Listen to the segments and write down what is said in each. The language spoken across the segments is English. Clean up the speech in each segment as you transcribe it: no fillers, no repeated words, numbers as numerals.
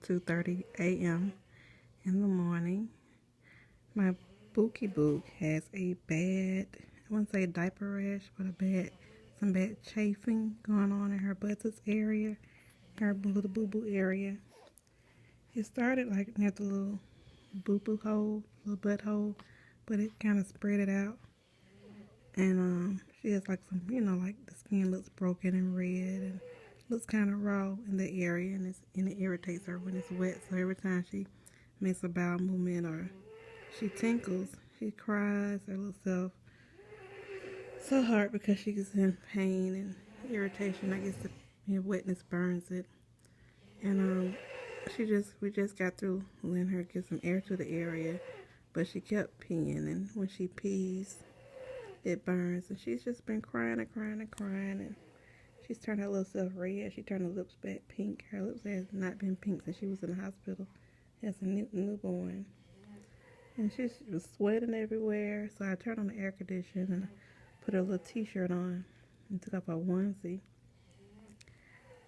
2:30 a.m. in the morning. My Bookie Book has a bad, I wouldn't say diaper rash, but some bad chafing going on in her buttocks area, her little boo-boo area. It started like near the little boo-boo hole, little butt hole, but it kind of spread it out. And she has like some, like the skin looks broken and red and looks kind of raw in the area, and it irritates her when it's wet. So every time she makes a bowel movement or she tinkles, she cries her little self so hard because she's in pain and irritation. I guess the wetness burns it. And we just got through letting her get some air to the area, but she kept peeing, and when she pees, it burns. And she's just been crying and crying and crying, and she's turned her little self red. She turned her lips back pink. Her lips has not been pink since she was in the hospital as a newborn. And she was sweating everywhere, so I turned on the air conditioner and put her little t-shirt on and took off her onesie.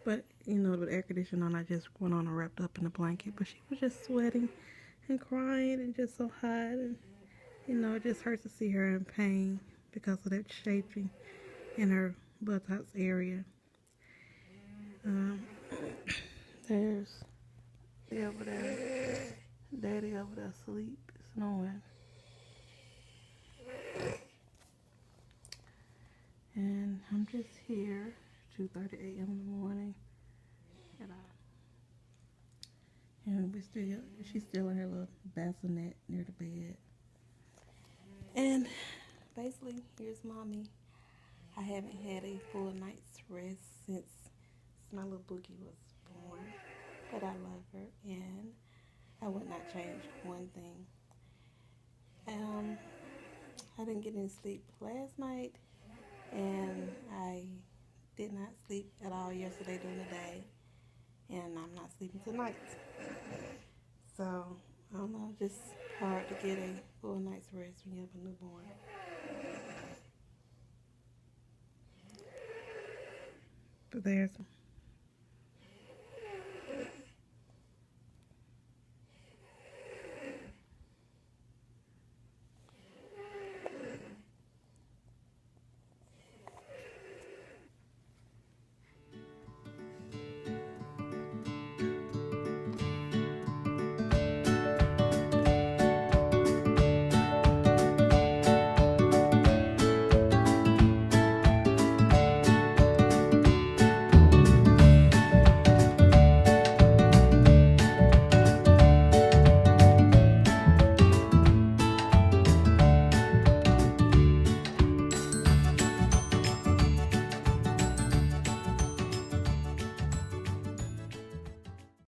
But, with air conditioner on, I just went on and wrapped up in a blanket. But she was just sweating and crying and just so hot. And, it just hurts to see her in pain because of that chafing in her buttocks area. There's Daddy over there. Daddy over there asleep, snoring. And I'm just here, 2:30 a.m. in the morning, and she's still in her little bassinet near the bed. And basically, here's mommy. I haven't had a full night's rest since my little boogie was born, but I love her, and I would not change one thing. I didn't get any sleep last night, and I did not sleep at all yesterday during the day, and I'm not sleeping tonight. So, I don't know, just hard to get a full night's rest when you have a newborn. But there's